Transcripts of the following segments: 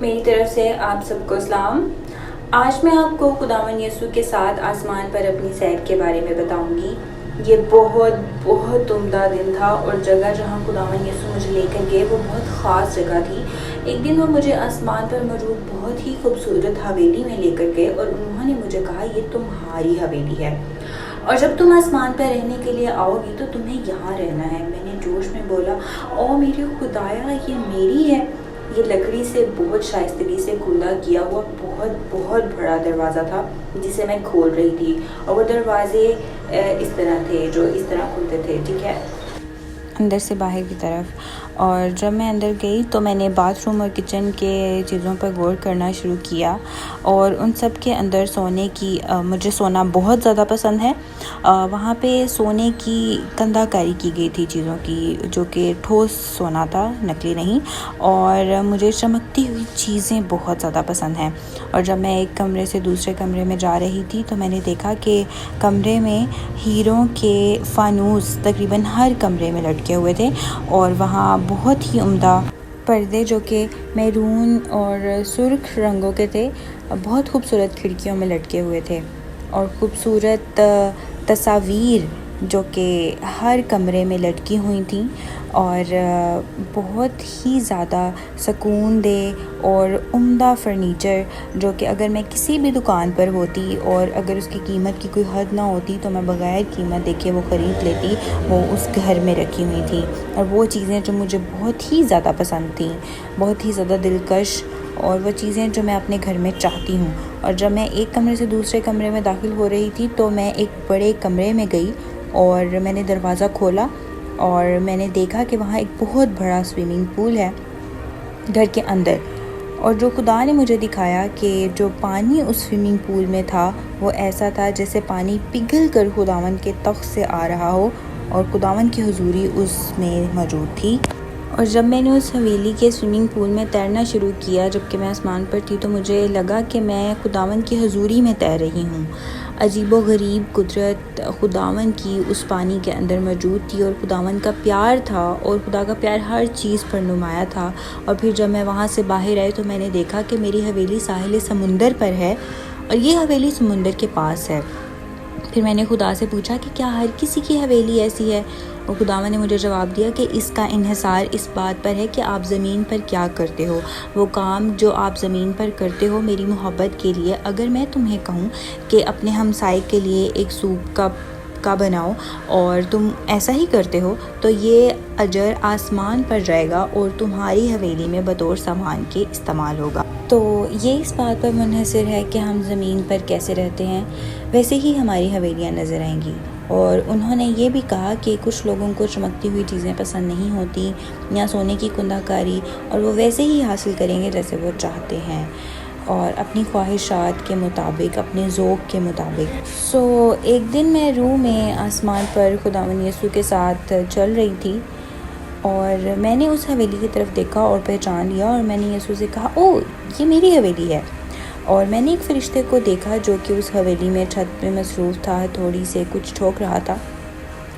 میری طرف سے آپ سب کو سلام۔ آج میں آپ کو خداوند یسوع کے ساتھ آسمان پر اپنی سیر کے بارے میں بتاؤں گی۔ یہ بہت عمدہ دن تھا اور جگہ جہاں خداوند یسوع مجھے لے کر گئے وہ بہت خاص جگہ تھی۔ ایک دن وہ مجھے آسمان پر موجود بہت ہی خوبصورت حویلی میں لے کر گئے اور انہوں نے مجھے کہا یہ تمہاری حویلی ہے اور جب تم آسمان پر رہنے کے لیے آؤ گی تو تمہیں یہاں رہنا ہے۔ میں نے جوش میں بولا او میرے خدایا یہ میری ہے۔ یہ لکڑی سے بہت شائستگی سے کھلا کیا ہوا بہت بڑا دروازہ تھا جسے میں کھول رہی تھی اور وہ دروازے اس طرح تھے جو اس طرح کھلتے تھے، ٹھیک ہے، اندر سے باہر کی طرف۔ اور جب میں اندر گئی تو میں نے باتھ روم اور کچن کے چیزوں پر غور کرنا شروع کیا اور ان سب کے اندر سونے کی مجھے سونا بہت زیادہ پسند ہے۔ وہاں پہ سونے کی کندہ کاری کی گئی تھی چیزوں کی، جو کہ ٹھوس سونا تھا، نکلی نہیں، اور مجھے چمکتی ہوئی چیزیں بہت زیادہ پسند ہیں۔ اور جب میں ایک کمرے سے دوسرے کمرے میں جا رہی تھی تو میں نے دیکھا کہ کمرے میں ہیروں کے فانوس تقریباً ہر کمرے میں لٹکے ہوئے تھے اور وہاں بہت ہی عمدہ پردے جو کہ میرون اور سرخ رنگوں کے تھے بہت خوبصورت کھڑکیوں میں لٹکے ہوئے تھے اور خوبصورت تصاویر جو کہ ہر کمرے میں لٹکی ہوئی تھیں اور بہت ہی زیادہ سکون دہ اور عمدہ فرنیچر جو کہ اگر میں کسی بھی دکان پر ہوتی اور اگر اس کی قیمت کی کوئی حد نہ ہوتی تو میں بغیر قیمت دیکھے وہ خرید لیتی، وہ اس گھر میں رکھی ہوئی تھیں اور وہ چیزیں جو مجھے بہت ہی زیادہ پسند تھیں، بہت ہی زیادہ دلکش، اور وہ چیزیں جو میں اپنے گھر میں چاہتی ہوں۔ اور جب میں ایک کمرے سے دوسرے کمرے میں داخل ہو رہی تھی تو میں ایک بڑے کمرے میں گئی اور میں نے دروازہ کھولا اور میں نے دیکھا کہ وہاں ایک بہت بڑا سوئمنگ پول ہے گھر کے اندر، اور جو خدا نے مجھے دکھایا کہ جو پانی اس سوئمنگ پول میں تھا وہ ایسا تھا جیسے پانی پگھل کر خداوند کے تخت سے آ رہا ہو اور خداوند کی حضوری اس میں موجود تھی۔ اور جب میں نے اس حویلی کے سوئمنگ پول میں تیرنا شروع کیا جب کہ میں آسمان پر تھی تو مجھے لگا کہ میں خداوند کی حضوری میں تیر رہی ہوں۔ عجیب و غریب قدرت خداوند کی اس پانی کے اندر موجود تھی اور خداوند کا پیار تھا اور خدا کا پیار ہر چیز پر نمایاں تھا۔ اور پھر جب میں وہاں سے باہر آئی تو میں نے دیکھا کہ میری حویلی ساحل سمندر پر ہے اور یہ حویلی سمندر کے پاس ہے۔ پھر میں نے خدا سے پوچھا کہ کیا ہر کسی کی حویلی ایسی ہے؟ اور خداوند نے مجھے جواب دیا کہ اس کا انحصار اس بات پر ہے کہ آپ زمین پر کیا کرتے ہو، وہ کام جو آپ زمین پر کرتے ہو میری محبت کے لیے۔ اگر میں تمہیں کہوں کہ اپنے ہمسائے کے لیے ایک سوپ کا بناؤ اور تم ایسا ہی کرتے ہو تو یہ اجر آسمان پر جائے گا اور تمہاری حویلی میں بطور سامان کے استعمال ہوگا۔ تو یہ اس بات پر منحصر ہے کہ ہم زمین پر کیسے رہتے ہیں، ویسے ہی ہماری حویلیاں نظر آئیں گی۔ اور انہوں نے یہ بھی کہا کہ کچھ لوگوں کو چمکتی ہوئی چیزیں پسند نہیں ہوتی یا سونے کی کندہ کاری، اور وہ ویسے ہی حاصل کریں گے جیسے وہ چاہتے ہیں اور اپنی خواہشات کے مطابق، اپنے ذوق کے مطابق۔ ایک دن میں روح میں آسمان پر خداوند یسوع کے ساتھ چل رہی تھی اور میں نے اس حویلی کی طرف دیکھا اور پہچان لیا اور میں نے یسوع سے کہا او یہ میری حویلی ہے۔ اور میں نے ایک فرشتے کو دیکھا جو کہ اس حویلی میں چھت پہ مصروف تھا، تھوڑی سے کچھ ٹھوک رہا تھا،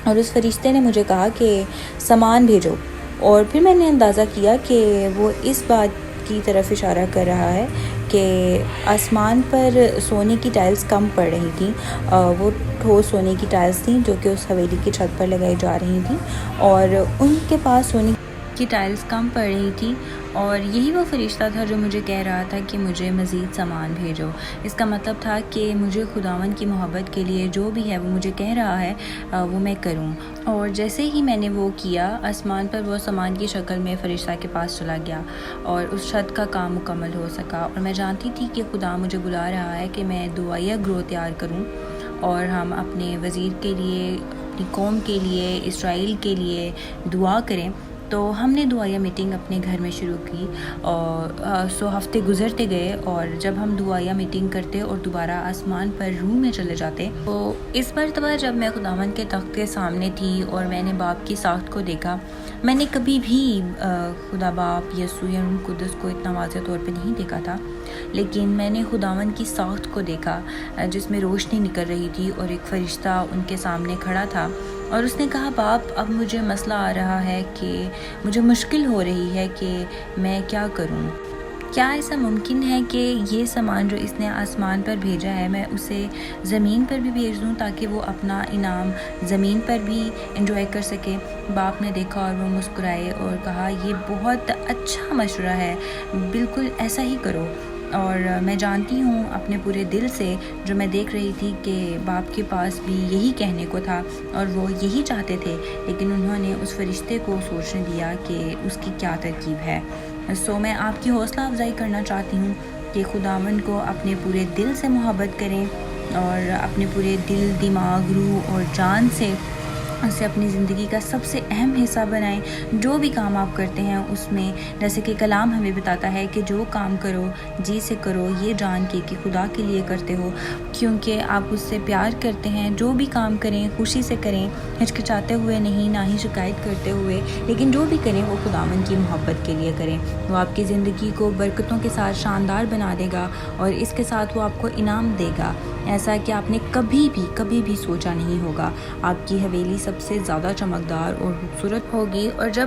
اور اس فرشتے نے مجھے کہا کہ سامان بھیجو۔ اور پھر میں نے اندازہ کیا کہ وہ اس بات کی طرف اشارہ کر رہا ہے کہ آسمان پر سونے کی ٹائلز کم پڑ رہی تھیں، وہ ٹھوس سونے کی ٹائلز تھیں جو کہ اس حویلی کی چھت پر لگائی جا رہی تھیں اور ان کے پاس سونے کی ٹائلز کم پڑ رہی تھی، اور یہی وہ فرشتہ تھا جو مجھے کہہ رہا تھا کہ مجھے مزید سامان بھیجو۔ اس کا مطلب تھا کہ مجھے خداوند کی محبت کے لیے جو بھی ہے وہ مجھے کہہ رہا ہے وہ میں کروں۔ اور جیسے ہی میں نے وہ کیا، آسمان پر وہ سامان کی شکل میں فرشتہ کے پاس چلا گیا اور اس چھت کا کام مکمل ہو سکا۔ اور میں جانتی تھی کہ خدا مجھے بلا رہا ہے کہ میں دعائیہ گروہ تیار کروں اور ہم اپنے وزیر کے لیے، اپنی قوم کے لیے، اسرائیل کے لیے دعا کریں۔ تو ہم نے دعائیہ میٹنگ اپنے گھر میں شروع کی اور ہفتے گزرتے گئے، اور جب ہم دعائیہ میٹنگ کرتے اور دوبارہ آسمان پر روح میں چلے جاتے، تو اس مرتبہ جب میں خداوند کے تخت کے سامنے تھی اور میں نے باپ کی ساخت کو دیکھا، میں نے کبھی بھی خدا باپ، یسوع یا روح القدس کو اتنا واضح طور پہ نہیں دیکھا تھا، لیکن میں نے خداوند کی ساخت کو دیکھا جس میں روشنی نکل رہی تھی اور ایک فرشتہ ان کے سامنے کھڑا تھا، اور اس نے کہا باپ اب مجھے مسئلہ آ رہا ہے کہ مجھے مشکل ہو رہی ہے کہ میں کیا کروں۔ کیا ایسا ممکن ہے کہ یہ سامان جو اس نے آسمان پر بھیجا ہے میں اسے زمین پر بھی بھیج دوں تاکہ وہ اپنا انعام زمین پر بھی انجوائے کر سکے؟ باپ نے دیکھا اور وہ مسکرائے اور کہا یہ بہت اچھا مشورہ ہے، بالکل ایسا ہی کرو۔ اور میں جانتی ہوں اپنے پورے دل سے، جو میں دیکھ رہی تھی کہ باپ کے پاس بھی یہی کہنے کو تھا اور وہ یہی چاہتے تھے، لیکن انہوں نے اس فرشتے کو سوچنے دیا کہ اس کی کیا ترکیب ہے۔ میں آپ کی حوصلہ افزائی کرنا چاہتی ہوں کہ خداوند کو اپنے پورے دل سے محبت کریں اور اپنے پورے دل، دماغ، روح اور جان سے اسے اپنی زندگی کا سب سے اہم حصہ بنائیں۔ جو بھی کام آپ کرتے ہیں اس میں، جیسے کہ کلام ہمیں بتاتا ہے کہ جو کام کرو جی سے کرو، یہ جان کے کہ خدا کے لیے کرتے ہو، کیونکہ آپ اس سے پیار کرتے ہیں۔ جو بھی کام کریں خوشی سے کریں، ہچکچاتے ہوئے نہیں، نہ ہی شکایت کرتے ہوئے، لیکن جو بھی کریں وہ خداوند کی محبت کے لیے کریں۔ وہ آپ کی زندگی کو برکتوں کے ساتھ شاندار بنا دے گا اور اس کے ساتھ وہ آپ کو انعام دے گا، ایسا کہ آپ نے کبھی بھی سوچا نہیں ہوگا۔ آپ کی حویلی سب سے زیادہ چمکدار اور خوبصورت ہوگی، اور جب